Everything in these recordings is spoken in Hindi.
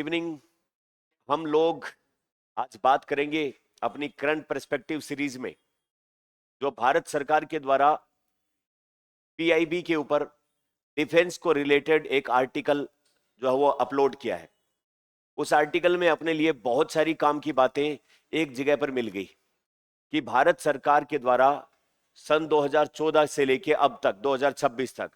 इवनिंग। हम लोग आज बात करेंगे अपनी करंट पर्सपेक्टिव सीरीज में जो भारत सरकार के द्वारा पीआईबी के ऊपर डिफेंस को रिलेटेड एक आर्टिकल जो है वो अपलोड किया है। उस आर्टिकल में अपने लिए बहुत सारी काम की बातें एक जगह पर मिल गई कि भारत सरकार के द्वारा सन 2014 से लेके अब तक 2026 तक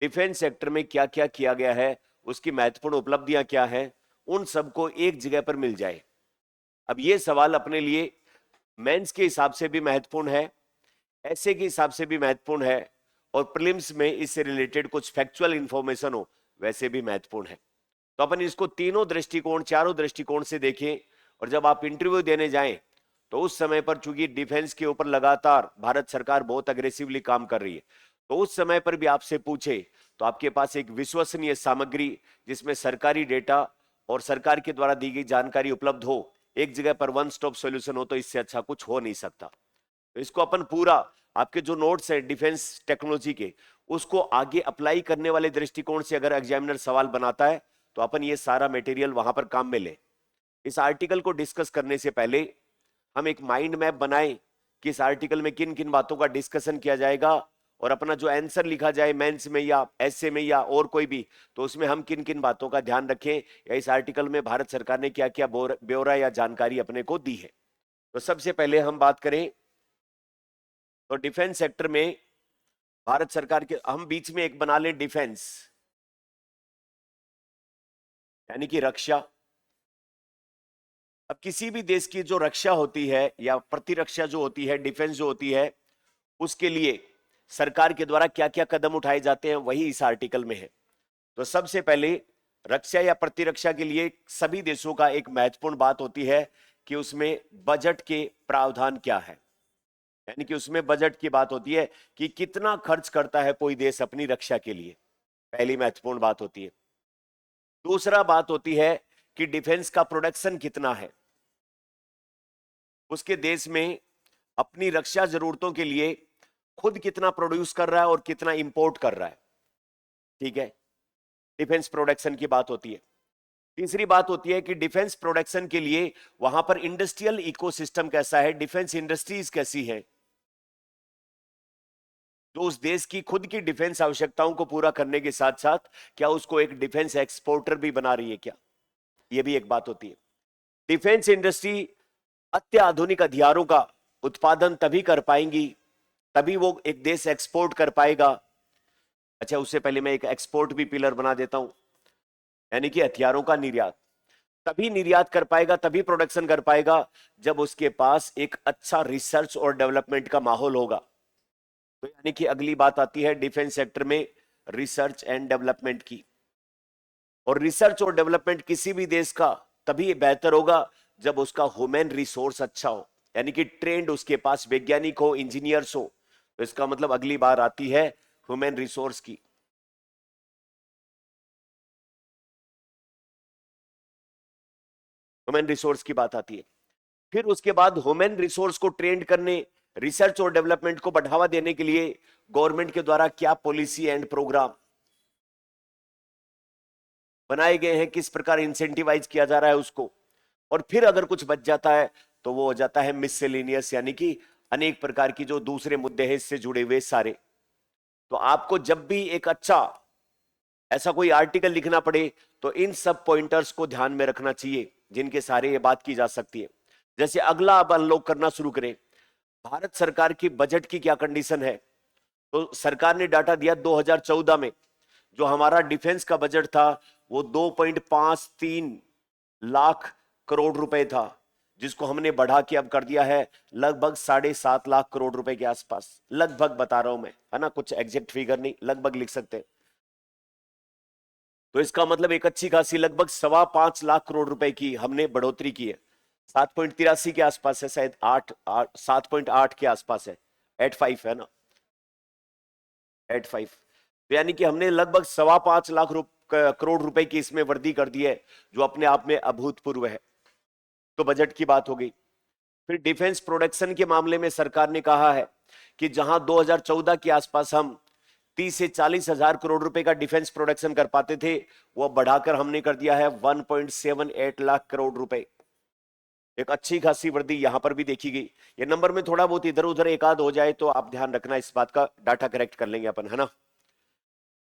डिफेंस सेक्टर में क्या क्या किया गया है, उसकी महत्वपूर्ण उपलब्धियां क्या हैं, उन सबको एक जगह पर मिल जाए। अब ये सवाल अपने लिए मेंस के हिसाब से भी महत्वपूर्ण है, ऐसे के हिसाब से भी महत्वपूर्ण है, और प्रीलिम्स में इससे रिलेटेड कुछ फैक्चुअल इंफॉर्मेशन हो वैसे भी महत्वपूर्ण है। तो अपन इसको तीनों दृष्टिकोण, चारों दृष्टिकोण से देखें, और जब आप इंटरव्यू देने जाएं तो उस समय पर चूंकि डिफेंस के ऊपर लगातार भारत सरकार बहुत अग्रेसिवली काम कर रही है, तो उस समय पर भी आपसे पूछे तो आपके पास एक विश्वसनीय सामग्री जिसमें सरकारी डेटा और सरकार के द्वारा दी गई जानकारी उपलब्ध हो, एक जगह पर वन स्टॉप सॉल्यूशन हो, तो इससे अच्छा कुछ हो नहीं सकता। तो इसको अपन पूरा आपके जो नोट्स है डिफेंस टेक्नोलॉजी के, उसको आगे अप्लाई करने वाले दृष्टिकोण से अगर एग्जामिनर सवाल बनाता है तो अपन ये सारा मटेरियल वहां पर काम में ले। इस आर्टिकल को डिस्कस करने से पहले हम एक माइंड मैप बनाएं कि इस आर्टिकल में किन किन बातों का डिस्कशन किया जाएगा, और अपना जो आंसर लिखा जाए मेंस में या एसए में या और कोई भी, तो उसमें हम किन किन बातों का ध्यान रखें, या इस आर्टिकल में भारत सरकार ने क्या क्या ब्यौरा या जानकारी अपने को दी है। तो सबसे पहले हम बात करें तो डिफेंस सेक्टर में भारत सरकार के, हम बीच में एक बना लें डिफेंस यानी कि रक्षा। अब किसी भी देश की जो रक्षा होती है या प्रतिरक्षा जो होती है, डिफेंस जो होती है, उसके लिए सरकार के द्वारा क्या क्या कदम उठाए जाते हैं वही इस आर्टिकल में है। तो सबसे पहले रक्षा या प्रतिरक्षा के लिए सभी देशों का एक महत्वपूर्ण बात होती है कि उसमें बजट के प्रावधान क्या है, यानी कि उसमें बजट की बात होती है कि कितना खर्च करता है कोई देश अपनी रक्षा के लिए, पहली महत्वपूर्ण बात होती है। दूसरा बात होती है कि डिफेंस का प्रोडक्शन कितना है, उसके देश में अपनी रक्षा जरूरतों के लिए खुद कितना प्रोड्यूस कर रहा है और कितना इंपोर्ट कर रहा है। ठीक है, डिफेंस प्रोडक्शन की बात होती है। तीसरी बात होती है कि डिफेंस प्रोडक्शन के लिए वहां पर इंडस्ट्रियल इकोसिस्टम कैसा है, डिफेंस इंडस्ट्रीज कैसी है, जो उस देश की खुद की डिफेंस आवश्यकताओं को पूरा करने के साथ साथ क्या उसको एक डिफेंस एक्सपोर्टर भी बना रही है क्या, यह भी एक बात होती है। डिफेंस इंडस्ट्री अत्याधुनिक हथियारों का उत्पादन तभी कर पाएंगी, तभी वो एक देश एक्सपोर्ट कर पाएगा। अच्छा, उससे पहले मैं एक एक्सपोर्ट भी पिलर बना देता हूं, यानी कि हथियारों का निर्यात तभी निर्यात कर पाएगा, तभी प्रोडक्शन कर पाएगा जब उसके पास एक अच्छा रिसर्च और डेवलपमेंट का माहौल होगा। तो यानी कि अगली बात आती है डिफेंस सेक्टर में रिसर्च एंड डेवलपमेंट की। और रिसर्च और डेवलपमेंट किसी भी देश का तभी बेहतर होगा जब उसका ह्यूमन रिसोर्स अच्छा हो, यानी कि ट्रेंड उसके पास वैज्ञानिक हो, इंजीनियर्स हो। तो इसका मतलब अगली बार आती है ह्यूमन रिसोर्स की। ह्यूमन रिसोर्स की बात आती है। फिर उसके बाद ह्यूमन रिसोर्स को ट्रेंड करने, रिसर्च और डेवलपमेंट को बढ़ावा देने के लिए गवर्नमेंट के द्वारा क्या पॉलिसी एंड प्रोग्राम बनाए गए हैं, किस प्रकार इंसेंटिवाइज किया जा रहा है उसको। और फिर अगर कुछ बच जाता है तो वो हो जाता है मिससेलेनियस, यानी कि अनेक प्रकार की जो दूसरे मुद्दे हैं इससे जुड़े हुए सारे। तो आपको जब भी एक अच्छा ऐसा कोई आर्टिकल लिखना पड़े तो इन सब पॉइंटर्स को ध्यान में रखना चाहिए जिनके सारे ये बात की जा सकती है। जैसे अगला अब अनलॉक करना शुरू करें, भारत सरकार की बजट की क्या कंडीशन है। तो सरकार ने डाटा दिया 2014 में जो हमारा डिफेंस का बजट था वो 2.53 लाख करोड़ रुपए था, जिसको हमने बढ़ा के अब कर दिया है लगभग 7.5 लाख करोड़ रुपए के आसपास। लगभग बता रहा हूं मैं, है ना, कुछ एग्जैक्ट फिगर नहीं, लगभग लिख सकते हैं। तो इसका मतलब एक अच्छी खासी लगभग 5.25 लाख करोड़ रुपए की हमने बढ़ोतरी की है। 7.83 के आसपास है शायद, 7.8 के आसपास है, 85 है ना, 85। तो यानी कि हमने लगभग 5.25 लाख करोड़ रुपए की इसमें वृद्धि कर दी है, जो अपने आप में अभूतपूर्व है। तो बजट की बात हो गई। फिर डिफेंस प्रोडक्शन के मामले में सरकार ने कहा है कि जहां 2014 के आसपास हम 30 से 40 हजार करोड़ रुपए का डिफेंस प्रोडक्शन कर पाते थे, वो बढ़ाकर हमने कर दिया है 1.78 लाख करोड़ रुपए। एक अच्छी खासी वृद्धि यहां पर भी देखी गई। ये नंबर में थोड़ा बहुत इधर उधर एक आध हो जाए तो आप ध्यान रखना, इस बात का डाटा करेक्ट कर लेंगे अपन, है ना।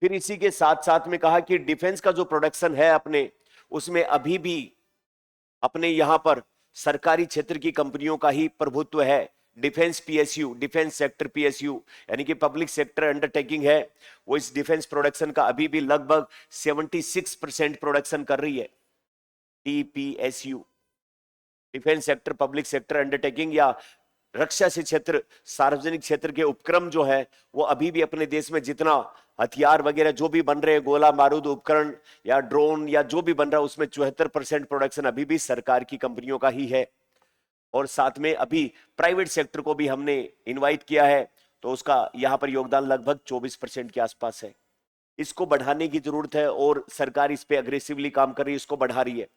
फिर इसी के साथ साथ में कहा कि डिफेंस का जो प्रोडक्शन है अपने, उसमें अभी भी अपने यहां पर सरकारी क्षेत्र की कंपनियों का ही प्रभुत्व है। Defence PSU, defence sector PSU, यानी कि पब्लिक सेक्टर अंडरटेकिंग है, वो इस डिफेंस प्रोडक्शन का अभी भी लगभग 76% प्रोडक्शन कर रही है। DPSU, defence sector public sector undertaking, या रक्षा से क्षेत्र सार्वजनिक क्षेत्र के उपक्रम जो है, वो अभी भी अपने देश में जितना हथियार वगैरह जो भी बन रहे हैं, गोला बारूद उपकरण या ड्रोन या जो भी बन रहा है, उसमें 74% प्रोडक्शन अभी भी सरकार की कंपनियों का ही है। और साथ में अभी प्राइवेट सेक्टर को भी हमने इनवाइट किया है, तो उसका यहां पर योगदान लगभग 24% के आसपास है। इसको बढ़ाने की जरूरत है और सरकार इस पे अग्रेसिवली काम कर रही है, इसको बढ़ा रही है।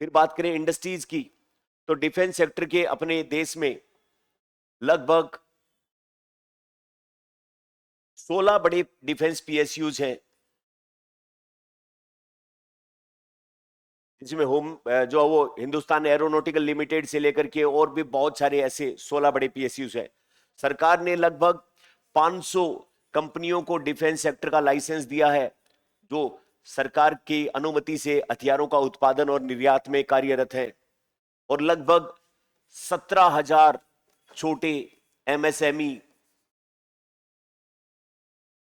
फिर बात करें इंडस्ट्रीज की, तो डिफेंस सेक्टर के अपने देश में लगभग 16 बड़े डिफेंस पीएसयूज हैं, जिसमें जो वो हिंदुस्तान एरोनॉटिकल लिमिटेड से लेकर के और भी बहुत सारे ऐसे 16 बड़े पीएसयूज हैं। सरकार ने लगभग 500 कंपनियों को डिफेंस सेक्टर का लाइसेंस दिया है, जो सरकार की अनुमति से हथियारों का उत्पादन और निर्यात में कार्यरत है। और लगभग 17,000 छोटे MSME,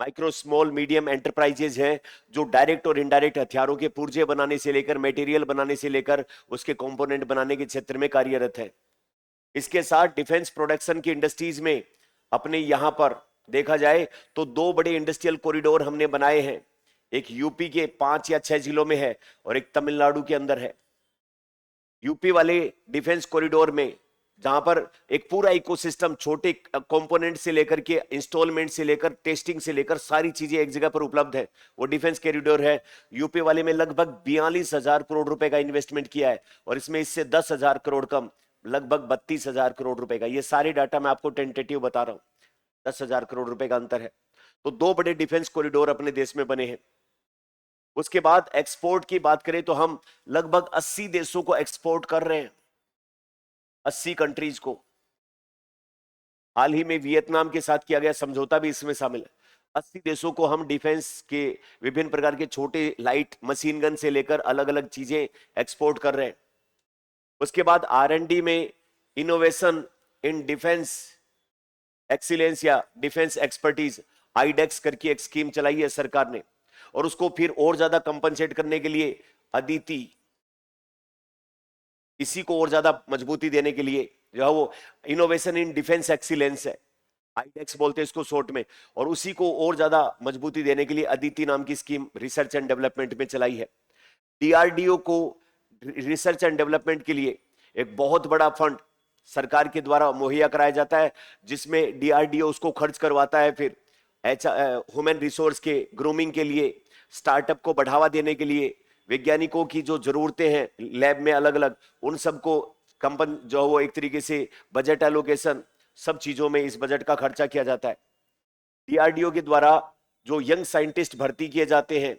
micro small medium enterprises हैं, जो डायरेक्ट और इनडायरेक्ट हथियारों के पुर्जे बनाने से लेकर मटेरियल बनाने से लेकर उसके कंपोनेंट बनाने के क्षेत्र में कार्यरत है। इसके साथ डिफेंस प्रोडक्शन की इंडस्ट्रीज में अपने यहां पर देखा जाए तो 2 बड़े इंडस्ट्रियल कॉरिडोर हमने बनाए हैं। एक यूपी के 5 या 6 जिलों में है और एक तमिलनाडु के अंदर है। यूपी वाले डिफेंस कॉरिडोर में, जहां पर एक पूरा इकोसिस्टम छोटे कंपोनेंट से लेकर के इंस्टॉलमेंट से लेकर टेस्टिंग से लेकर सारी चीजें एक जगह पर उपलब्ध है, वो डिफेंस कॉरिडोर है। यूपी वाले में लगभग 42,000 करोड़ रुपए का इन्वेस्टमेंट किया है, और इसमें इससे 10,000 करोड़ कम लगभग 32,000 करोड़ रुपए का, ये सारे डाटा मैं आपको टेंटेटिव बता रहा हूं, 10,000 करोड़ रुपए का अंतर है। तो 2 बड़े डिफेंस कॉरिडोर अपने देश में बने हैं। उसके बाद एक्सपोर्ट की बात करें तो हम लगभग 80 देशों को एक्सपोर्ट कर रहे हैं, 80 कंट्रीज को। हाल ही में वियतनाम के साथ किया गया समझौता भी इसमें शामिल है। 80 देशों को हम डिफेंस के विभिन्न प्रकार के छोटे लाइट मशीन गन से लेकर अलग अलग चीजें एक्सपोर्ट कर रहे हैं। उसके बाद R&D में इनोवेशन इन डिफेंस एक्सीलेंस या डिफेंस एक्सपर्टीज, आईडेक्स करके एक स्कीम चलाई है सरकार ने, और उसको फिर और ज्यादा कंपनसेट करने के लिए अदिति, इसी को और ज्यादा मजबूती देने के लिए जो है वो इनोवेशन इन डिफेंस एक्सीलेंस है, आईडेक्स बोलते हैं इसको शॉर्ट में, और उसी को और ज्यादा मजबूती देने के लिए अदिति नाम की स्कीम रिसर्च एंड डेवलपमेंट में चलाई है। डीआरडीओ को रिसर्च एंड डेवलपमेंट के लिए एक बहुत बड़ा फंड सरकार के द्वारा मुहैया कराया जाता है, जिसमें डीआरडीओ उसको खर्च करवाता है। फिर ह्यूमन रिसोर्स के ग्रूमिंग के लिए, स्टार्टअप को बढ़ावा देने के लिए, वैज्ञानिकों की जो जरूरतें हैं लैब में अलग अलग, उन सबको कंपन जो वो एक तरीके से बजट एलोकेशन, सब चीजों में इस बजट का खर्चा किया जाता है। डीआरडीओ के द्वारा जो यंग साइंटिस्ट भर्ती किए जाते हैं,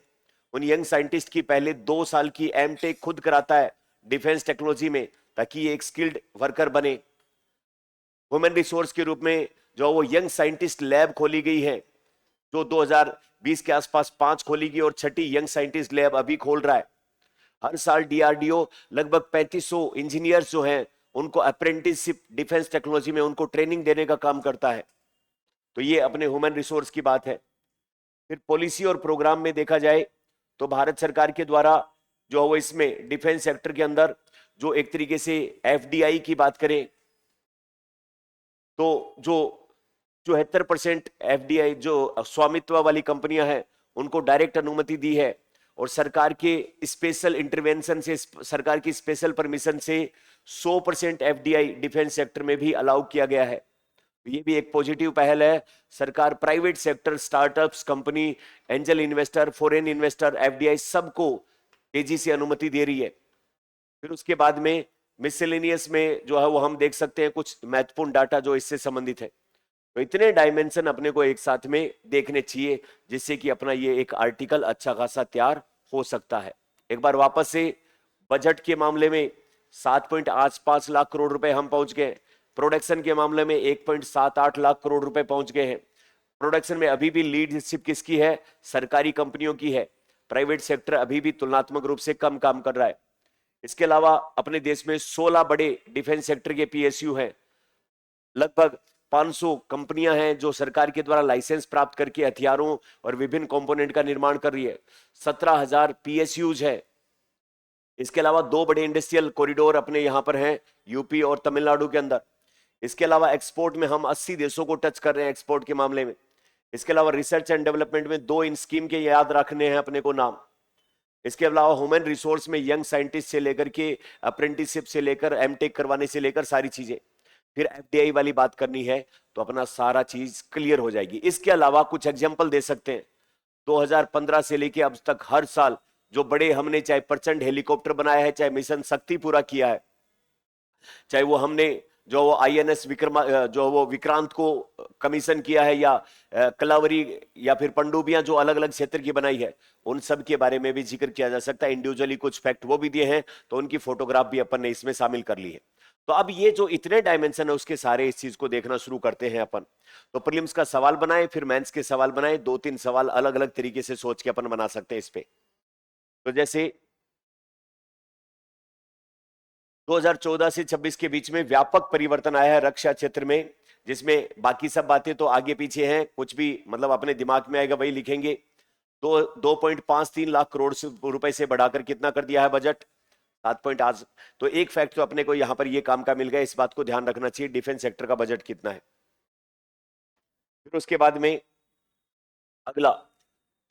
उन यंग साइंटिस्ट की पहले 2 साल की एमटेक खुद कराता है डिफेंस टेक्नोलॉजी में, ताकि ये एक स्किल्ड वर्कर बने। ह्यूमन रिसोर्स के रूप में जो वो यंग साइंटिस्ट लैब खोली गई है, जो 2020 के आसपास 5 खोली गई, और 6ठी यंग साइंटिस्ट लैब अभी खोल रहा है। हर साल डीआरडीओ लगभग 3500 इंजीनियर्स जो हैं, उनको अप्रेंटिसशिप डिफेंस टेक्नोलॉजी में उनको ट्रेनिंग देने का काम करता है। तो ये अपने ह्यूमन रिसोर्स की बात है। फिर पॉलिसी और प्रोग्राम में देखा जाए तो भारत सरकार के द्वारा जो वो इसमें डिफेंस सेक्टर के अंदर जो एक तरीके से एफडीआई की बात करें तो जो 74% एफडीआई जो स्वामित्व वाली कंपनियां हैं, उनको डायरेक्ट अनुमति दी है, और सरकार के स्पेशल इंटरवेंशन से, सरकार की स्पेशल परमिशन से 100% एफडीआई डिफेंस सेक्टर में भी अलाउ किया गया है। ये भी एक पॉजिटिव पहल है। सरकार private sector, startups, company, angel investor, foreign investor, FDI सबको तेजी से अनुमति दे रही है। फिर उसके बाद में मिसलेनियस में जो है वो हम देख सकते हैं कुछ महत्वपूर्ण डाटा जो इससे संबंधित है। तो इतने डायमेंशन अपने को एक साथ में देखने चाहिए, जिससे कि अपना ये एक आर्टिकल अच्छा खासा तैयार हो सकता है। एक बार वापस से बजट के मामले में 7.85 लाख करोड़ रुपए हम पहुंच गए। प्रोडक्शन के मामले में 1.78 लाख करोड़ रुपए पहुंच गए हैं। प्रोडक्शन में अभी भी लीडरशिप किसकी है? सरकारी कंपनियों की है। प्राइवेट सेक्टर अभी भी तुलनात्मक रूप से कम काम कर रहा है। इसके अलावा अपने देश में 16 बड़े डिफेंस सेक्टर के पीएसयू हैं। लगभग 500 कंपनियां हैं जो सरकार के द्वारा लाइसेंस प्राप्त करके हथियारों और विभिन्न कंपोनेंट का निर्माण कर रही है। 17,000 पीएसयूज है। इसके अलावा 2 बड़े इंडस्ट्रियल कॉरिडोर अपने यहां पर हैं, यूपी और तमिलनाडु के अंदर। इसके अलावा एक्सपोर्ट में हम 80 देशों को टच कर रहे हैं एक्सपोर्ट के मामले में। इसके अलावा रिसर्च एंड डेवलपमेंट में 2 इन स्कीम के याद रखने हैं अपने को नाम। इसके अलावा ह्यूमन रिसोर्स में यंग साइंटिस्ट से लेकर के अप्रेंटिसशिप से लेकर एमटेक करवाने से लेकर सारी चीजें। फिर एफडीआई वाली बात करनी है तो अपना सारा चीज क्लियर हो जाएगी। इसके अलावा कुछ एग्जांपल दे सकते हैं। 2015 से लेके अब तक हर साल जो बड़े हमने चाहे प्रचंड हेलीकॉप्टर बनाया है, चाहे मिशन शक्ति पूरा किया है, चाहे वो हमने जो वो आईएनएस जो वो विक्रांत को कमीशन किया है, या कलावरी या फिर पनडुब्बियां जो अलग अलग क्षेत्र की बनाई है, उन सब के बारे में भी जिक्र किया जा सकता है। इंडिविजुअली कुछ फैक्ट वो भी दिए हैं तो उनकी फोटोग्राफ भी अपन ने इसमें शामिल कर ली है। तो अब ये जो इतने डायमेंशन है उसके सारे इस चीज को देखना शुरू करते हैं अपन। तो प्रीलिम्स का सवाल बनाए, फिर मेंस के सवाल बनाए, 2-3 सवाल अलग अलग तरीके से सोच के अपन बना सकते हैं इस पे। तो जैसे 2014 से 26 के बीच में व्यापक परिवर्तन आया है रक्षा क्षेत्र में, जिसमें बाकी सब बातें तो आगे पीछे हैं, कुछ भी मतलब अपने दिमाग में आएगा वही लिखेंगे। 2.53 लाख करोड़ रुपए से बढ़ाकर कितना कर दिया है बजट? 7.8। तो एक फैक्ट तो अपने को यहां पर ये काम का मिल गया, इस बात को ध्यान रखना चाहिए डिफेंस सेक्टर का बजट कितना है। फिर उसके बाद में अगला,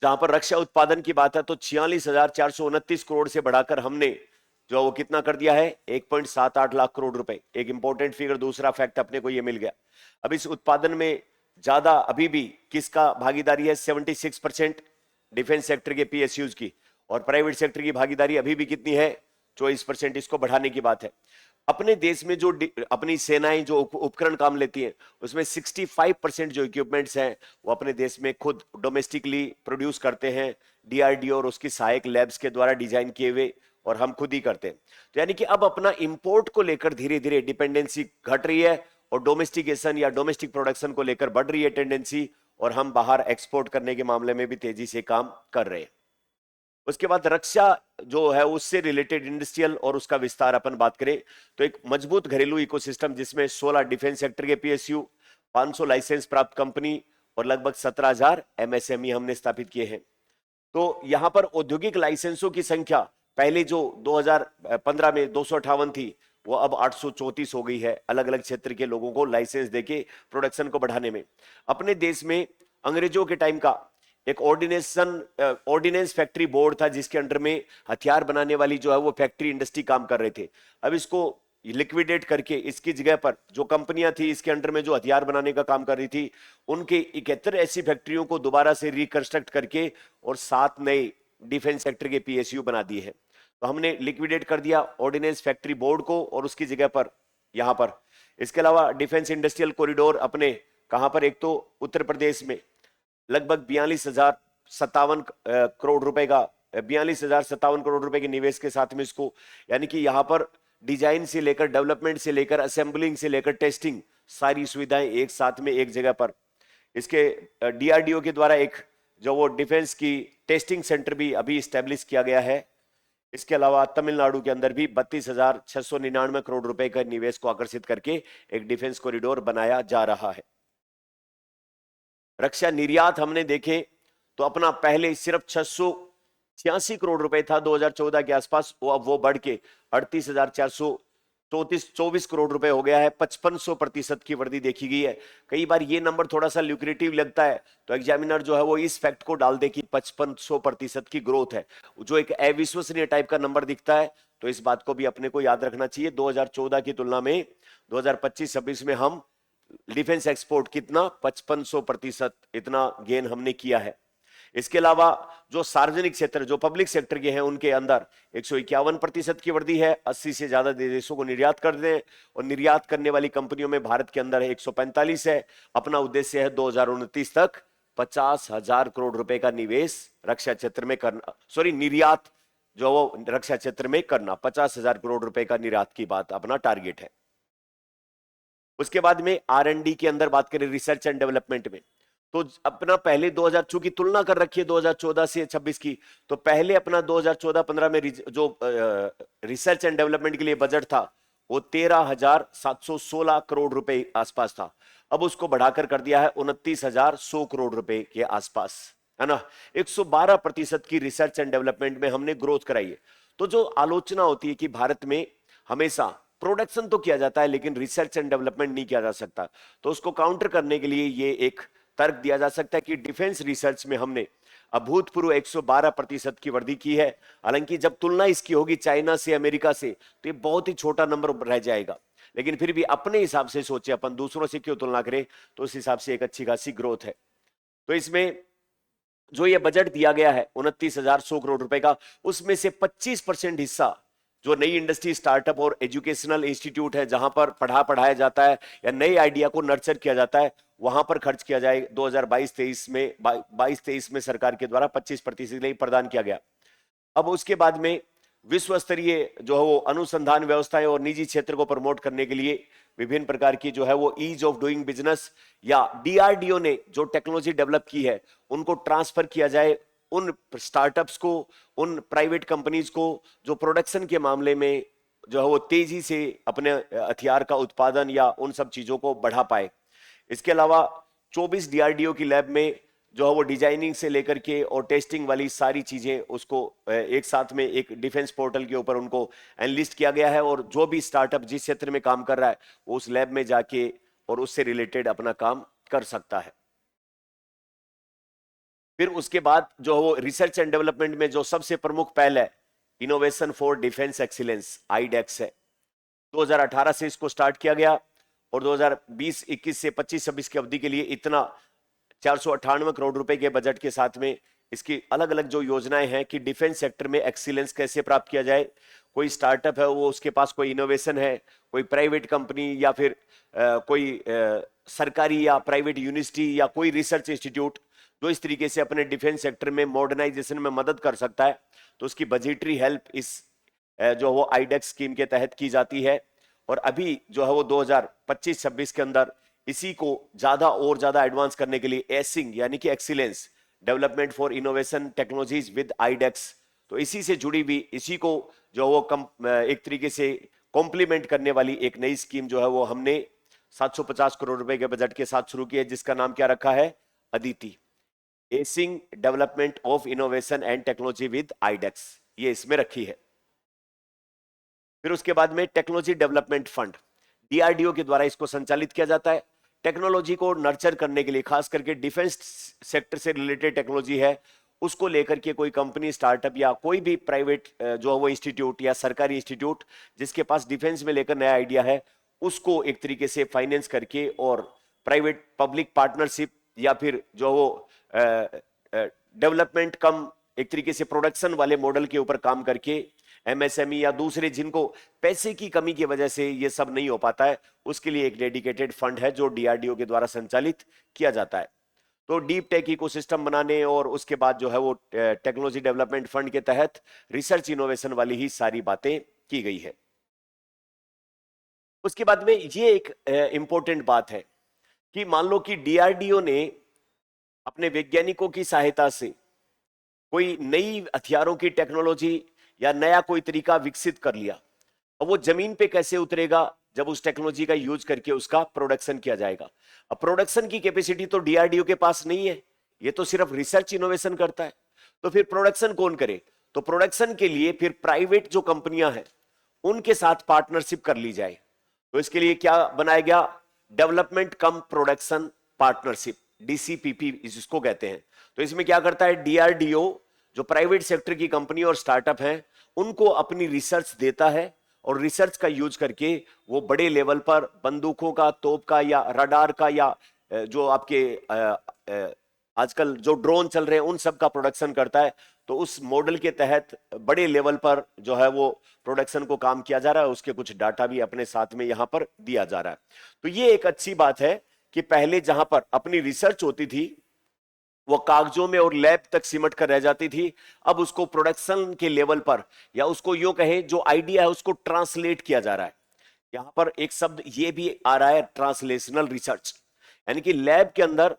जहां पर रक्षा उत्पादन की बात है तो 46,429 करोड़ से बढ़ाकर हमने जो वो कितना कर दिया है? 1.78 लाख करोड़ रुपए। एक इंपॉर्टेंट फिगर, दूसरा फैक्ट अपने को ये मिल गया। अब इस उत्पादन में ज्यादा अभी भी किसका भागीदारी है? 76% डिफेंस सेक्टर के पीएसयूज की, और प्राइवेट सेक्टर की भागीदारी अभी भी कितनी है? 24%। इसको बढ़ाने की बात है। अपने देश में जो अपनी सेनाएं जो उपकरण काम लेती हैं, उसमें 65% जो इक्विपमेंट्स हैं वो अपने देश में खुद डोमेस्टिकली प्रोड्यूस करते हैं, डीआरडीओ और उसकी सहायक लैब्स के द्वारा डिजाइन किए हुए, और हम खुद ही करते हैं। तो यानी कि अब अपना इंपोर्ट को लेकर धीरे धीरे डिपेंडेंसी घट रही है, और डोमेस्टिकेशन या डोमेस्टिक प्रोडक्शन को लेकर बढ़ रही है टेंडेंसी, और हम बाहर एक्सपोर्ट करने के मामले में भी तेजी से काम कर रहे हैं। उसके बाद रक्षा जो है उससे रिलेटेड इंडस्ट्रियल और उसका विस्तार अपन बात करें तो एक मजबूत घरेलू इकोसिस्टम जिसमें 16 डिफेंस सेक्टर के पीएसयू, 500 लाइसेंस प्राप्त कंपनी और लगभग 17,000 एमएसएमई हमने स्थापित किए हैं। तो यहां पर औद्योगिक लाइसेंसों की संख्या पहले जो 2015 में 258 थी, वो अब 834 हो गई है, अलग अलग क्षेत्र के लोगों को लाइसेंस देके प्रोडक्शन को बढ़ाने में। अपने देश में अंग्रेजों के टाइम का एक ऑर्डिनेंस फैक्ट्री बोर्ड था, जिसके अंडर में हथियार बनाने वाली जो है वो फैक्ट्री इंडस्ट्री काम कर रहे थे। अब इसको लिक्विडेट करके इसकी जगह पर जो कंपनियां थी इसके अंडर में जो हथियार बनाने का काम कर रही थी, उनके 71 ऐसी फैक्ट्रियों को दोबारा से रिकंस्ट्रक्ट करके और 7 नए डिफेंस सेक्टर के पीएसयू बना दिए हैं। तो हमने लिक्विडेट कर दिया ऑर्डिनेंस फैक्ट्री बोर्ड को, और उसकी जगह पर यहां पर इसके अलावा डिफेंस इंडस्ट्रियल कॉरिडोर अपने कहां पर? एक तो उत्तर प्रदेश में लगभग 42,057 करोड़ रुपए का 42,057 करोड़ रुपए के निवेश के साथ में इसको, यानी कि यहां पर डिजाइन से लेकर डेवलपमेंट से लेकर असेंबलिंग से लेकर टेस्टिंग सारी सुविधाएं एक साथ में एक जगह पर। इसके डीआरडीओ के द्वारा एक जो वो डिफेंस की टेस्टिंग सेंटर भी अभी स्टैब्लिश किया गया है। इसके अलावा तमिलनाडु के अंदर भी 32,699 करोड़ रुपए का निवेश को आकर्षित करके एक डिफेंस कॉरिडोर बनाया जा रहा है। रक्षा निर्यात हमने देखे तो अपना पहले सिर्फ 686 करोड़ रुपए था 2014 के आसपास, वो बढ़ के 38,424 करोड़ रुपए हो गया है। 5500% की वृद्धि देखी गई है। कई बार ये नंबर थोड़ा सा ल्यूक्रेटिव लगता है तो एग्जामिनर जो है वो इस फैक्ट को डाल दे कि 5500% की ग्रोथ है, जो एक अविश्वसनीय टाइप का नंबर दिखता है। तो इस बात को भी अपने को याद रखना चाहिए। 2014 की तुलना में 2025-26 में हम डिफेंस एक्सपोर्ट कितना? 5500% इतना गेन हमने किया है। इसके अलावा जो सार्वजनिक क्षेत्र, जो पब्लिक सेक्टर के हैं, उनके अंदर 151% की वृद्धि है। 80 से ज्यादा देशों को निर्यात कर दें, और निर्यात करने वाली कंपनियों में भारत के अंदर 145 है। अपना उद्देश्य है 2029 तक 50,000 करोड़ रुपए का निवेश रक्षा क्षेत्र में करना, निर्यात जो वो रक्षा क्षेत्र में करना, 50,000 करोड़ रुपए का निर्यात की बात अपना टारगेट है। उसके बाद में R&D के अंदर बात करें, रिसर्च एंड डेवलपमेंट में, तो अपना पहले 2000 चूंकि तुलना कर रखी है 2014 से 26 की, तो पहले अपना 2014-15 में जो रिसर्च एंड डेवलपमेंट के लिए बजट था वो 13,716 करोड़ रुपए आसपास था। अब उसको बढ़ाकर कर दिया है 29,100 करोड़ रुपए के आसपास, है ना। 112% की रिसर्च एंड डेवलपमेंट में हमने ग्रोथ कराई है। तो जो आलोचना होती है कि भारत में हमेशा प्रोडक्शन तो किया जाता है लेकिन रिसर्च एंड डेवलपमेंट नहीं किया जा सकता, तो उसको काउंटर करने के लिए ये एक तर्क दिया जा सकता है कि डिफेंस रिसर्च में हमने अभूतपूर्व 112% की वृद्धि की है। हालांकि जब तुलना इसकी होगी चाइना से, अमेरिका से, तो ये बहुत ही छोटा नंबर रह जाएगा, लेकिन फिर भी अपने हिसाब से सोचे, अपन दूसरों से क्यों तुलना करें, तो उस हिसाब से एक अच्छी खासी ग्रोथ है। तो इसमें जो ये बजट दिया गया है 29,100 करोड़ रुपए का, उसमें से 25% हिस्सा जो नई इंडस्ट्री, स्टार्टअप और एजुकेशनल इंस्टीट्यूट है, जहां पर पढ़ाया जाता है या नए आइडिया को नर्चर किया जाता है, वहां पर खर्च किया जाए। 22-23 में सरकार के द्वारा 25% प्रदान किया गया। अब उसके बाद में विश्व स्तरीय जो है वो अनुसंधान व्यवस्थाएं और निजी क्षेत्र को प्रमोट करने के लिए विभिन्न प्रकार की जो है वो ईज ऑफ डूइंग बिजनेस या DRDO ने जो टेक्नोलॉजी डेवलप की है उनको ट्रांसफर किया जाए उन स्टार्टअप्स को, उन प्राइवेट कंपनीज को जो प्रोडक्शन के मामले में जो है वो तेजी से अपने हथियार का उत्पादन या उन सब चीजों को बढ़ा पाए। इसके अलावा 24 DRDO की लैब में जो है वो डिजाइनिंग से लेकर के और टेस्टिंग वाली सारी चीजें उसको एक साथ में एक डिफेंस पोर्टल के ऊपर उनको एनलिस्ट किया गया है, और जो भी स्टार्टअप जिस क्षेत्र में काम कर रहा है वो उस लैब में जाके और उससे रिलेटेड अपना काम कर सकता है। फिर उसके बाद जो वो रिसर्च एंड डेवलपमेंट में जो सबसे प्रमुख पहल है, innovation for defence excellence, IDEX है। 2018 से इसको स्टार्ट किया गया और 2020-21 से 25-26 की अवधि के लिए इतना 498 करोड़ रुपए के बजट के साथ में इसकी अलग अलग जो योजनाएं हैं कि डिफेंस सेक्टर में एक्सीलेंस कैसे प्राप्त किया जाए। कोई स्टार्टअप है, वो उसके पास कोई इनोवेशन है, कोई प्राइवेट कंपनी या फिर कोई सरकारी या प्राइवेट यूनिवर्सिटी या कोई रिसर्च इंस्टीट्यूट जो इस तरीके से अपने डिफेंस सेक्टर में मॉडर्नाइजेशन में मदद कर सकता है, तो उसकी बजटरी हेल्प इस जो वो IDEX स्कीम के तहत की जाती है। और अभी जो है वो 2025-26 के अंदर इसी को ज्यादा और ज्यादा एडवांस करने के लिए एसिंग यानी कि excellence development for innovation technologies with IDEX, तो इसी से जुड़ी हुई, इसी को जो वो एक तरीके से कॉम्प्लीमेंट करने वाली एक नई स्कीम जो है वो हमने 750 करोड़ रुपए के बजट के साथ शुरू की है, जिसका नाम क्या रखा है, Aditi, acing development of innovation and technology with IDEX, ये इसमें रखी है। फिर उसके बाद में टेक्नोलॉजी डेवलपमेंट फंड, DRDO के द्वारा इसको संचालित किया जाता है। टेक्नोलॉजी को नर्चर करने के लिए, खास करके डिफेंस सेक्टर से रिलेटेड टेक्नोलॉजी है, उसको लेकर के कोई कंपनी, स्टार्टअप या कोई भी प्राइवेट जो वो इंस्टीट्यूट या सरकारी इंस्टीट्यूट जिसके पास डिफेंस में लेकर नया आइडिया है, उसको एक तरीके से फाइनेंस करके और प्राइवेट पब्लिक पार्टनरशिप या फिर जो वो डेवलपमेंट कम एक तरीके से प्रोडक्शन वाले मॉडल के ऊपर काम करके MSME या दूसरे जिनको पैसे की कमी की वजह से ये सब नहीं हो पाता है, उसके लिए एक डेडिकेटेड फंड है जो DRDO के द्वारा संचालित किया जाता है। तो डीप टेक इकोसिस्टम बनाने और उसके बाद जो है वो टेक्नोलॉजी डेवलपमेंट फंड के तहत रिसर्च इनोवेशन वाली ही सारी बातें की गई है। उसके बाद में ये एक इंपॉर्टेंट बात है कि मान लो कि DRDO ने अपने वैज्ञानिकों की सहायता से कोई नई हथियारों की टेक्नोलॉजी या नया कोई तरीका विकसित कर लिया, अब वो जमीन पे कैसे उतरेगा जब उस टेक्नोलॉजी का यूज करके उसका प्रोडक्शन किया जाएगा। अब प्रोडक्शन की कैपेसिटी तो DRDO के पास नहीं है, ये तो सिर्फ रिसर्च इनोवेशन करता है, तो फिर प्रोडक्शन कौन करे? तो प्रोडक्शन के लिए फिर प्राइवेट जो कंपनियां हैं उनके साथ पार्टनरशिप कर ली जाए। तो इसके लिए क्या बनाया गया, डेवलपमेंट कम प्रोडक्शन पार्टनरशिप, DCPP जिसको कहते हैं। तो इसमें क्या करता है, DRDO जो प्राइवेट सेक्टर की कंपनी और स्टार्टअप हैं उनको अपनी रिसर्च देता है और रिसर्च का यूज करके वो बड़े लेवल पर बंदूकों का, तोप का या रडार का या जो आपके आजकल जो ड्रोन चल रहे हैं उन सब का प्रोडक्शन करता है। तो उस मॉडल के तहत बड़े लेवल पर जो है वो प्रोडक्शन को काम किया जा रहा है, उसके कुछ डाटा भी अपने साथ में यहां पर दिया जा रहा है। तो ये एक अच्छी बात है कि पहले जहां पर अपनी रिसर्च होती थी वो कागजों में और लैब तक सिमट कर रह जाती थी, अब उसको प्रोडक्शन के लेवल पर, या उसको यूं कहें जो आइडिया है उसको ट्रांसलेट किया जा रहा है। यहां पर एक शब्द ये भी आ रहा है, ट्रांसलेशनल रिसर्च, यानी कि लैब के अंदर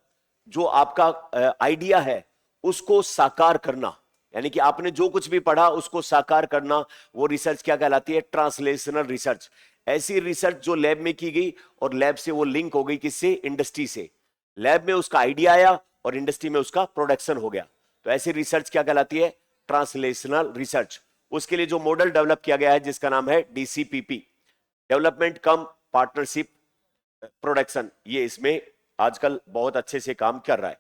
जो आपका आइडिया है उसको साकार करना, यानी कि आपने जो कुछ भी पढ़ा उसको साकार करना, वो रिसर्च क्या कहलाती है? Translational research. ऐसी रिसर्च जो लैब में की गई और लैब से वो लिंक हो गई किससे? इंडस्ट्री से। लैब में उसका आइडिया आया और इंडस्ट्री में उसका प्रोडक्शन हो गया। तो ऐसी रिसर्च क्या कहलाती है? Translational research. उसके लिए जो मॉडल डेवलप किया गया है जिसका नाम है डीसीपीपी, डेवलपमेंट कम पार्टनरशिप प्रोडक्शन, ये इसमें आजकल बहुत अच्छे से काम कर रहा है।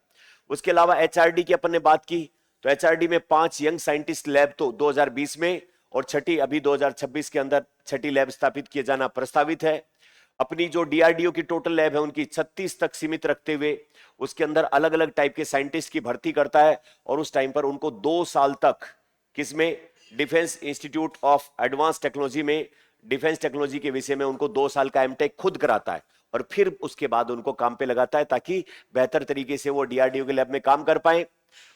उसके अलावा एचआरडी की अपन ने बात की, तो एचआरडी में 5 यंग साइंटिस्ट लैब तो 2020 में और छठी अभी 2026 के अंदर छठी लैब स्थापित किए जाना प्रस्तावित है। अपनी जो डीआरडीओ की टोटल लैब है उनकी 36 तक सीमित रखते हुए उसके अंदर अलग अलग टाइप के साइंटिस्ट की भर्ती करता है, और उस टाइम पर उनको 2 साल तक किसमें? Defence institute of advance technology में, डिफेंस टेक्नोलॉजी के विषय में उनको 2 साल का एमटेक खुद कराता है, और फिर उसके बाद उनको काम पे लगाता है ताकि बेहतर तरीके से वो डीआरडीओ के लैब में काम कर पाए।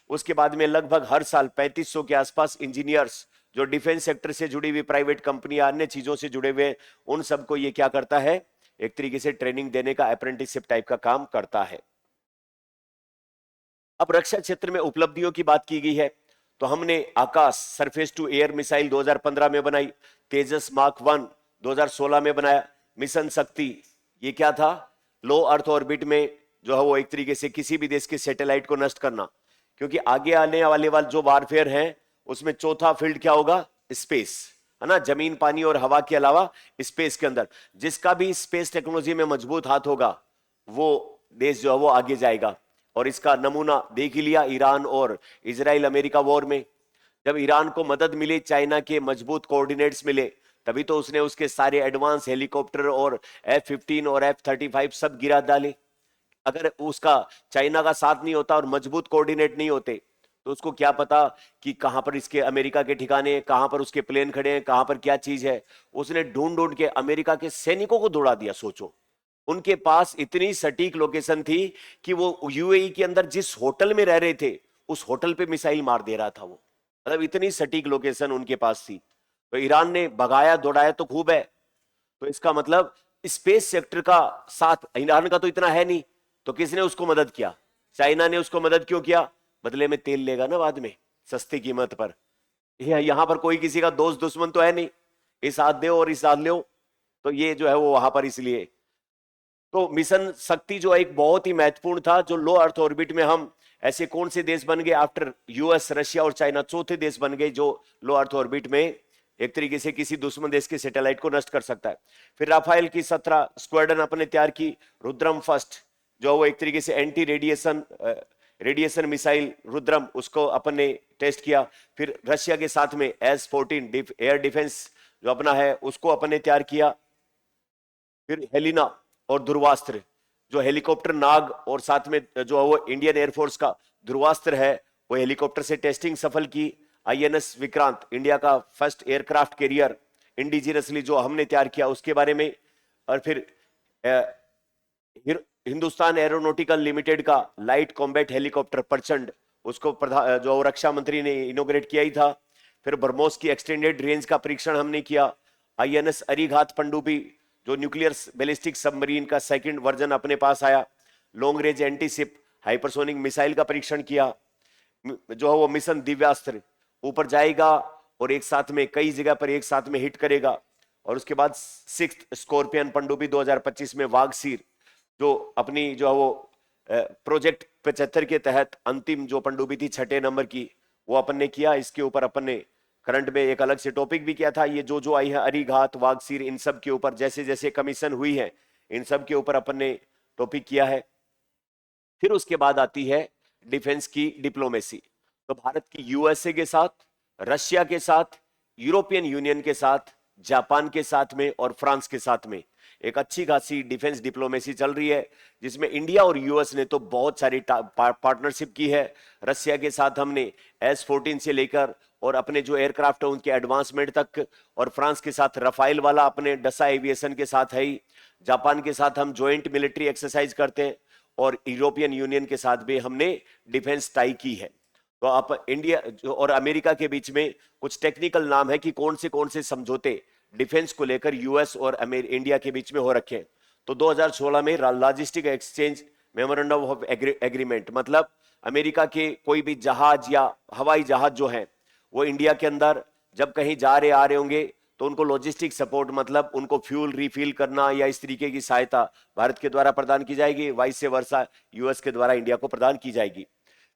उसके बाद में लगभग हर साल 3500 के आसपास इंजीनियर्स जो डिफेंस सेक्टर से जुड़ी हुई प्राइवेट कंपनियां अन्य चीजों से जुड़े हुए उन सबको ये क्या करता है? एक तरीके से ट्रेनिंग देने का, अप्रेंटिसशिप टाइप का काम करता है। अब रक्षा क्षेत्र में उपलब्धियों की बात की गई है, तो हमने आकाश सरफेस टू एयर मिसाइल 2015 में बनाई, तेजस मार्क 1 2016 में बनाया, मिशन शक्ति ये क्या था? लो अर्थ ऑर्बिट में जो है वो एक तरीके से किसी भी देश के सैटेलाइट को नष्ट करना, क्योंकि आगे आने वाले जो वारफेयर है उसमें चौथा फील्ड क्या होगा? स्पेस, है ना? जमीन, पानी और हवा के अलावा स्पेस के अंदर जिसका भी स्पेस टेक्नोलॉजी में मजबूत हाथ होगा वो देश जो है वो आगे जाएगा। और इसका नमूना देख ही लिया ईरान और इजराइल अमेरिका वॉर में, जब ईरान को मदद मिली, चाइना के मजबूत कोऑर्डिनेट्स मिले, तभी तो उसने उसके सारे एडवांस हेलीकॉप्टर और F-15 और F-35 सब गिरा डाले। अगर उसका चाइना का साथ नहीं होता और मजबूत कोऑर्डिनेट नहीं होते तो उसको क्या पता कि कहां पर इसके अमेरिका के ठिकाने, कहां पर उसके प्लेन खड़े हैं, कहां पर क्या चीज है। उसने ढूंढ ढूंढ के अमेरिका के सैनिकों को दौड़ा दिया। सोचो, उनके पास इतनी सटीक लोकेशन थी कि वो यूएई के अंदर जिस होटल में रह रहे थे उस होटल पे मिसाइल मार दे रहा था वो, मतलब इतनी सटीक लोकेशन उनके पास थी। तो ईरान ने भगाया दौड़ाया तो खूब है, तो इसका मतलब स्पेस सेक्टर का साथ ईरान का तो इतना है नहीं, तो किसने उसको मदद किया? चाइना ने उसको मदद क्यों किया? बदले में तेल लेगा ना बाद में सस्ती कीमत पर। यहां पर कोई किसी का दोस्त दुश्मन तो है नहीं, इस हाथ दो और इस हाथ लो, तो ये जो है वो वहां पर इसलिए। तो मिशन शक्ति जो एक बहुत ही महत्वपूर्ण था, जो लो अर्थ ऑर्बिट में हम ऐसे कौन से देश बन गए आफ्टर यूएस, रशिया और चाइना, चौथे देश बन गए जो लो अर्थ ऑर्बिट में एक तरीके से किसी दुश्मन देश के सैटेलाइट को नष्ट कर सकता है। फिर राफेल की 17 स्क्वाड्रन अपने तैयार की, रुद्रम फर्स्ट जो वो एक तरीके से एंटी रेडिएशन मिसाइल रुद्रम, उसको अपन ने टेस्ट किया। फिर रशिया के साथ में S-14 एयर डिफेंस जो अपना है उसको अपन ने तैयार किया। फिर हेलिना और ध्रुवास्त्र जो हेलीकॉप्टर नाग, और साथ में जो है वो इंडियन एयरफोर्स का ध्रुवास्त्र है वो हेलीकॉप्टर से टेस्टिंग सफल की। INS विक्रांत इंडिया का फर्स्ट एयरक्राफ्ट कैरियर इंडिजिनसली जो हमने तैयार किया उसके बारे में। और फिर हिंदुस्तान एरोनॉटिकल लिमिटेड का लाइट कॉम्बैट हेलीकॉप्टर प्रचंड, उसको जो रक्षा मंत्री ने इनोग्रेट किया ही था। फिर ब्रह्मोस की एक्सटेंडेड रेंज का परीक्षण हमने किया। INS अरिघात पनडुब्बी जो न्यूक्लियर बैलिस्टिक सबमरीन का सेकंड वर्जन अपने पास आया। Long range antiship hypersonic missile का परीक्षण किया, जो है वो मिशन दिव्यास्त्र ऊपर जाएगा और एक साथ में कई जगह पर एक साथ में हिट करेगा। और उसके बाद 6th स्कॉर्पियन पनडुब्बी 2025 में वाघसीर जो अपनी जो है वो प्रोजेक्ट 75 के तहत अंतिम जो पनडुब्बी थी 6ठे नंबर की, वो अपन ने किया। इसके ऊपर अपन ने करंट में एक अलग से टॉपिक भी किया था। ये जो आई है अरिघात, वाघसीर, इन सब के ऊपर जैसे जैसे कमीशन हुई है इन सब के ऊपर अपन ने टॉपिक किया है। फिर उसके बाद आती है डिफेंस की डिप्लोमेसी। तो भारत की यूएसए के साथ, रशिया के साथ, यूरोपियन यूनियन के साथ, जापान के साथ में और फ्रांस के साथ में एक अच्छी खासी डिफेंस डिप्लोमेसी चल रही है, जिसमें इंडिया और यूएस ने तो बहुत सारी पार्टनरशिप की है। रशिया के साथ हमने S-14 से लेकर और अपने जो एयरक्राफ्ट है उनके एडवांसमेंट तक, और फ्रांस के साथ रफाइल वाला अपने डसा एविएशन के साथ है ही। जापान के साथ हम ज्वाइंट मिलिट्री एक्सरसाइज करते हैं, और यूरोपियन यूनियन के साथ भी हमने डिफेंस टाई की है। तो आप इंडिया और अमेरिका के बीच में कुछ टेक्निकल नाम है कि कौन से समझौते डिफेंस को लेकर यूएस और इंडिया के बीच में हो रखे हैं। तो 2016 में logistic exchange memorandum of agreement, मतलब अमेरिका के कोई भी जहाज या हवाई जहाज जो है वो इंडिया के अंदर जब कहीं जा रहे आ रहे होंगे तो उनको लॉजिस्टिक सपोर्ट, मतलब उनको फ्यूल रिफिल करना या इस तरीके की सहायता भारत के द्वारा प्रदान की जाएगी, वाइस वर्सा यूएस के द्वारा इंडिया को प्रदान की जाएगी।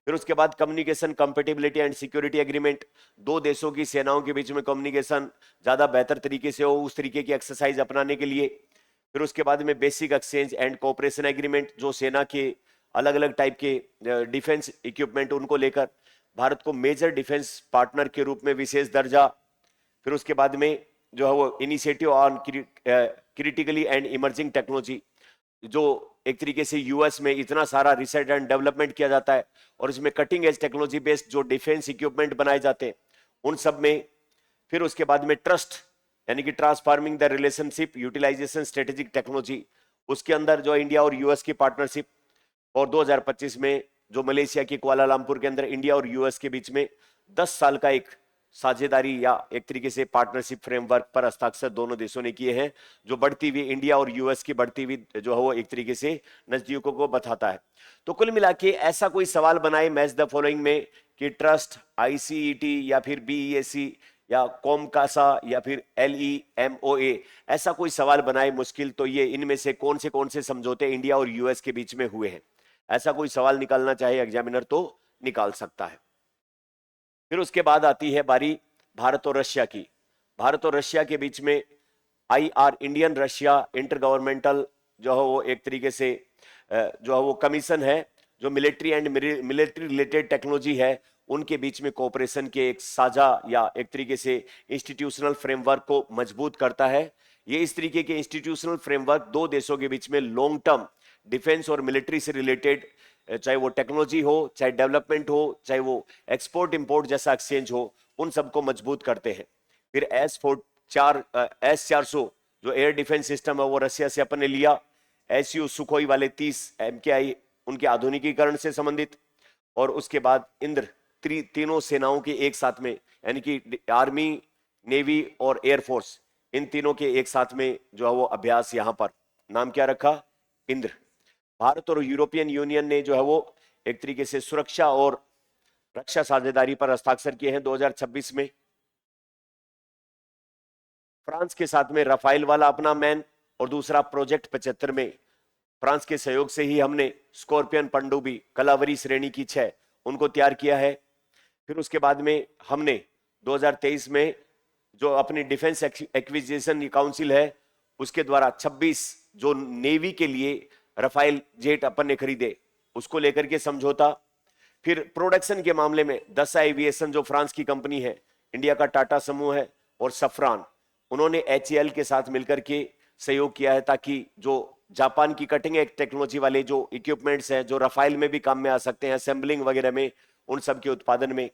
फिर उसके बाद communication compatibility and security agreement, दो देशों की सेनाओं के बीच में कम्युनिकेशन ज्यादा बेहतर तरीके से हो उस तरीके की एक्सरसाइज अपनाने के लिए। फिर उसके बाद में basic exchange and cooperation agreement, जो सेना के अलग अलग टाइप के डिफेंस इक्विपमेंट उनको लेकर भारत को मेजर डिफेंस पार्टनर के रूप में विशेष दर्जा। फिर उसके बाद में जो है वो initiative on critically and emerging technology, जो एक तरीके से यूएस में इतना सारा रिसर्च एंड डेवलपमेंट किया जाता है और इसमें कटिंग एज टेक्नोलॉजी बेस्ड जो डिफेंस इक्विपमेंट बनाए जाते हैं उन सब में। फिर उसके बाद में ट्रस्ट, यानी कि transforming the relationship utilization strategic technology, उसके अंदर जो इंडिया और यूएस की पार्टनरशिप। और 2025 में जो मलेशिया की कुआलालंपुर के अंदर इंडिया और यूएस के बीच में 10 साल का एक साझेदारी या एक तरीके से पार्टनरशिप फ्रेमवर्क पर हस्ताक्षर दोनों देशों ने किए हैं, जो बढ़ती हुई इंडिया और यूएस की बढ़ती हुई जो है वो एक तरीके से नजदीकों को बताता है। तो कुल मिला के ऐसा कोई सवाल बनाए मैच द फॉलोइंग में कि ट्रस्ट, आईसीईटी या फिर बीईएसी या कॉमकासा या फिर LEMOA, ऐसा कोई सवाल बनाए मुश्किल, तो ये इनमें से कौन से समझौते इंडिया और यूएस के बीच में हुए हैं, ऐसा कोई सवाल निकालना चाहे एग्जामिनर तो निकाल सकता है। फिर उसके बाद आती है बारी भारत और रशिया की। भारत और रशिया के बीच में IR, Indian Russia inter governmental जो है वो एक तरीके से जो है वो कमीशन है, जो military and military related technology है उनके बीच में कोऑपरेशन के एक साझा या एक तरीके से इंस्टीट्यूशनल फ्रेमवर्क को मजबूत करता है। ये इस तरीके के इंस्टीट्यूशनल फ्रेमवर्क दो देशों के बीच में लॉन्ग टर्म डिफेंस और मिलिट्री से रिलेटेड, चाहे वो टेक्नोलॉजी हो, चाहे डेवलपमेंट हो, चाहे वो एक्सपोर्ट इंपोर्ट जैसा एक्सचेंज हो, उन सबको मजबूत करते हैं। फिर S-400 जो एयर डिफेंस सिस्टम है वो रशिया से अपन ने लिया। SU सुखोई वाले 30 MKI उनके आधुनिकीकरण से संबंधित। और उसके बाद इंद्र, तीनों सेनाओं के एक साथ में, यानी कि आर्मी, नेवी और एयरफोर्स, इन तीनों के एक साथ में जो है वो अभ्यास, यहां पर नाम क्या रखा, इंद्र। भारत और यूरोपियन यूनियन ने जो है वो एक तरीके से सुरक्षा और रक्षा साझेदारी पर हस्ताक्षर किए हैं 2026 में। फ्रांस के साथ में रफाइल वाला अपना मैन, और दूसरा प्रोजेक्ट 75 में फ्रांस के सहयोग से ही हमने स्कॉर्पियन पनडुब्बी कलावरी श्रेणी की 6 उनको तैयार किया है। फिर उसके बाद में हमने 2023 में जो अपनी डिफेंस एक्विजिशन काउंसिल है उसके द्वारा 26 जो नेवी के लिए रफाइल जेट अपन ने खरीदे उसको लेकर के समझौता। फिर प्रोडक्शन के मामले में दसा एविएशन जो फ्रांस की कंपनी है, इंडिया का टाटा समूह है, और सफरान, उन्होंने HAL के साथ मिलकर के सहयोग किया है ताकि जो जापान की कटिंग एज टेक्नोलॉजी वाले जो इक्विपमेंट्स हैं जो रफाइल में भी काम में आ सकते हैं, असेंबलिंग वगैरह में, उन सब के उत्पादन में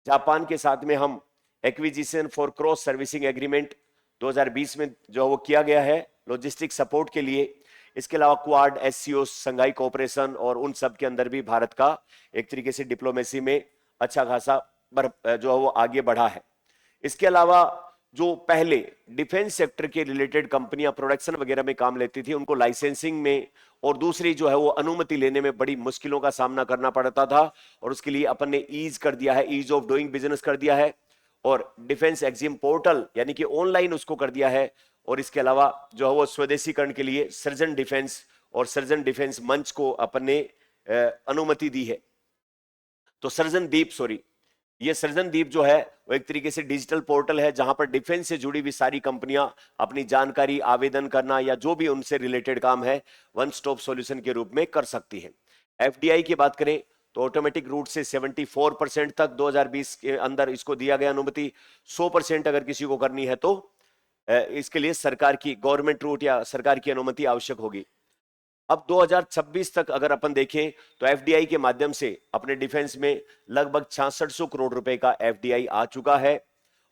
जापान के साथ में हम acquisition for cross servicing agreement 2020 में जो वो किया गया है लॉजिस्टिक सपोर्ट के लिए। इसके अलावा क्वाड, SCO, संघाई कोऑपरेशन, और उन सब के अंदर भी भारत का एक तरीके से डिप्लोमेसी में अच्छा खासा जो है वो आगे बढ़ा है। इसके अलावा जो पहले डिफेंस सेक्टर के रिलेटेड कंपनियां प्रोडक्शन वगैरह में काम लेती थी उनको लाइसेंसिंग में और दूसरी जो है वो अनुमति लेने में बड़ी मुश्किलों का सामना करना पड़ता था, और उसके लिए अपन ने ईज कर दिया है, ईज ऑफ डूइंग बिजनेस कर दिया है, और डिफेंस एग्जिम पोर्टल यानी कि ऑनलाइन उसको कर दिया है। और इसके अलावा जो है वो स्वदेशीकरण के लिए सर्जन डिफेंस और सर्जन डिफेंस मंच को अपन ने अनुमति दी है। तो सर्जन दीप, सॉरी, ये सर्जन दीप जो है वो एक तरीके से डिजिटल पोर्टल है जहां पर डिफेंस से जुड़ी हुई सारी कंपनियां अपनी जानकारी, आवेदन करना या जो भी उनसे रिलेटेड काम है वन स्टॉप सॉल्यूशन के रूप में कर सकती है। FDI की बात करें तो ऑटोमेटिक रूट से 74% तक 2020 के अंदर इसको दिया गया अनुमति। 100% अगर किसी को करनी है तो इसके लिए सरकार की गवर्नमेंट रूट या सरकार की अनुमति आवश्यक होगी। अब 2026 तक अगर अपन देखें तो एफडीआई के माध्यम से अपने डिफेंस में लगभग 6600 करोड़ रुपए का एफडीआई आ चुका है।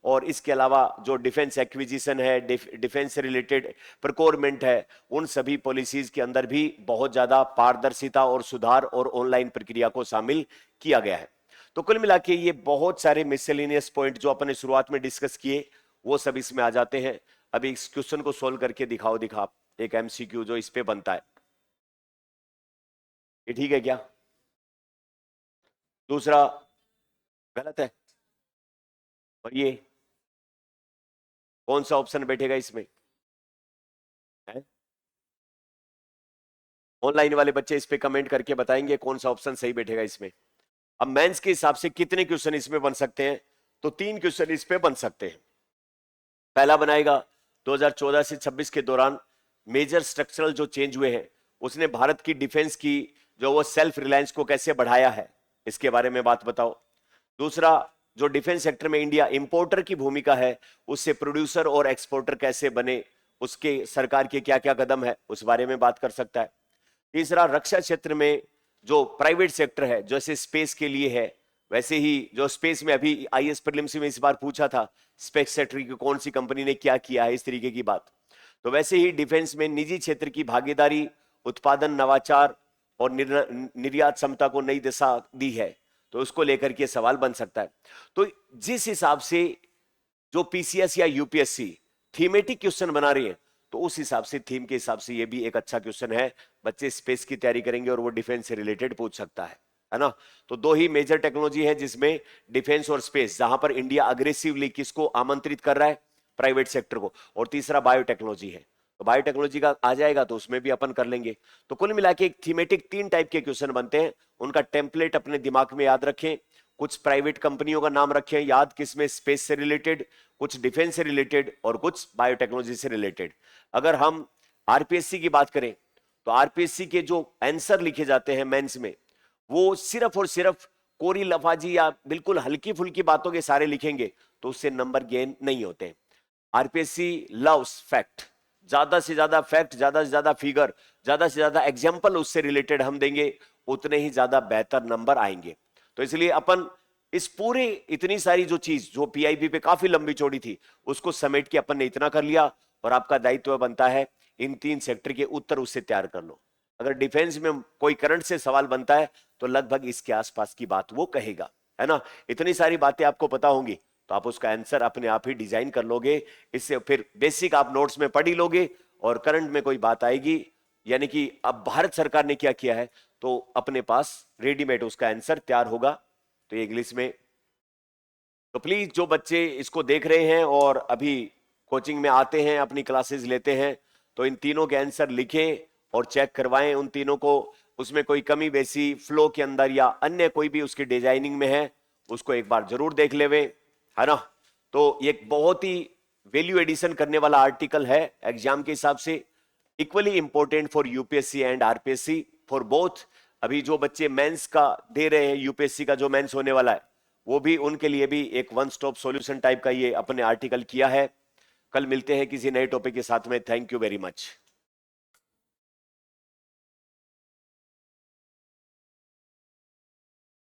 और इसके अलावा जो डिफेंस एक्विजिशन है, डिफेंस से रिलेटेड प्रोक्योरमेंट है, उन सभी पॉलिसीज के अंदर भी बहुत ज्यादा पारदर्शिता और सुधार और ऑनलाइन प्रक्रिया को शामिल किया गया है। तो कुल मिला के ये बहुत सारे मिसलेनियस पॉइंट जो अपने शुरुआत में डिस्कस किए वो सब इसमें आ जाते हैं। अभी इस क्वेश्चन को सोल्व करके दिखा एक एमसीक्यू जो इस पे बनता है। ये ठीक है क्या? दूसरा गलत है। और ये कौन सा ऑप्शन बैठेगा इसमें? ऑनलाइन वाले बच्चे इस पे कमेंट करके बताएंगे कौन सा ऑप्शन सही बैठेगा इसमें। अब मेंस के हिसाब से कितने क्वेश्चन इसमें बन सकते हैं? तो 3 क्वेश्चन इस पे बन सकते हैं। पहला बनाएगा 2014 से 26 के दौरान मेजर स्ट्रक्चरल जो चेंज हुए हैं उसने भारत की डिफेंस की जो वो सेल्फ रिलायंस को कैसे बढ़ाया है, इसके बारे में बात बताओ। दूसरा, जो डिफेंस सेक्टर में इंडिया इंपोर्टर की भूमिका है उससे प्रोड्यूसर और एक्सपोर्टर कैसे बने, उसके सरकार के क्या क्या कदम है उस बारे में बात कर सकता है। तीसरा, रक्षा क्षेत्र में जो प्राइवेट सेक्टर है, जैसे स्पेस के लिए है वैसे ही जो स्पेस में अभी आईएएस प्रीलिम्स में इस बार पूछा था स्पेस सेक्टर की कौन सी कंपनी ने क्या किया है, इस तरीके की बात। तो वैसे ही डिफेंस में निजी क्षेत्र की भागीदारी, उत्पादन, नवाचार और निर्यात क्षमता को नई दिशा दी है, तो उसको लेकर के सवाल बन सकता है। तो जिस हिसाब से जो पीसीएस या यूपीएससी थीमेटिक क्वेश्चन बना रही है तो उस हिसाब से थीम के हिसाब से ये भी एक अच्छा क्वेश्चन है। बच्चे स्पेस की तैयारी करेंगे और वो डिफेंस से रिलेटेड पूछ सकता है ना। तो 2 ही मेजर टेक्नोलॉजी है जिसमें डिफेंस और स्पेस, जहां पर इंडिया अग्रेसिवली किसको आमंत्रित कर रहा है, प्राइवेट सेक्टर को। और तीसरा बायोटेक्नोलॉजी है, तो बायोटेक्नोलॉजी का आ जाएगा तो उसमें भी अपन कर लेंगे। तो कुल मिला के एक थीमेटिक 3 टाइप के क्वेश्चन बनते हैं, उनका टेम्पलेट अपने दिमाग में याद रखें। कुछ प्राइवेट कंपनियों का नाम रखें याद, किसमें स्पेस से रिलेटेड, कुछ डिफेंस से रिलेटेड और कुछ बायोटेक्नोलॉजी से रिलेटेड। अगर हम आरपीएससी की बात करें तो आरपीएससी के जो आंसर लिखे जाते हैं मेंस में वो सिर्फ और सिर्फ कोरी लफाजी या बिल्कुल हल्की फुल्की बातों के सारे लिखेंगे तो उससे नंबर गेन नहीं होते। आरपीएससी लव्स फैक्ट, ज्यादा से ज्यादा फैक्ट, ज्यादा से ज्यादा फिगर, ज्यादा से ज्यादा एग्जांपल उससे रिलेटेड हम देंगे उतने ही ज्यादा बेहतर नंबर आएंगे। तो इसलिए अपन इस पूरे इतनी सारी जो चीज जो पीआईबी पे काफी लंबी चौड़ी थी उसको समेट के अपन ने इतना कर लिया और आपका दायित्व बनता है इन 3 सेक्टर के उत्तर उससे तैयार कर लो। अगर डिफेंस में कोई करंट से सवाल बनता है तो लगभग इसके आसपास की बात वो कहेगा, है ना। इतनी सारी बातें आपको पता होंगी तो आप उसका आंसर अपने आप ही डिजाइन कर लोगे। इससे फिर बेसिक आप नोट्स में पढ़ ही लोगे और करंट में कोई बात आएगी यानी कि अब भारत सरकार ने क्या किया है तो अपने पास रेडीमेड उसका आंसर तैयार होगा। तो ये इंग्लिश में। तो प्लीज जो बच्चे इसको देख रहे हैं और अभी कोचिंग में आते हैं, अपनी क्लासेस लेते हैं, तो इन तीनों के आंसर लिखें और चेक करवाएं उन तीनों को। उसमें कोई कमी बेसी फ्लो के अंदर या अन्य कोई भी उसकी डिजाइनिंग में है उसको एक बार जरूर देख लेवे, है ना। तो ये बहुत ही वैल्यू एडिशन करने वाला आर्टिकल है एग्जाम के हिसाब से, equally important for UPSC and RPSC for both. अभी जो बच्चे मेंस का दे रहे हैं, यूपीएससी का जो मेंस होने वाला है वो भी उनके लिए भी एक वन स्टॉप सॉल्यूशन टाइप का ये अपने आर्टिकल किया है। कल मिलते हैं किसी नए टॉपिक के साथ में। Thank you very much.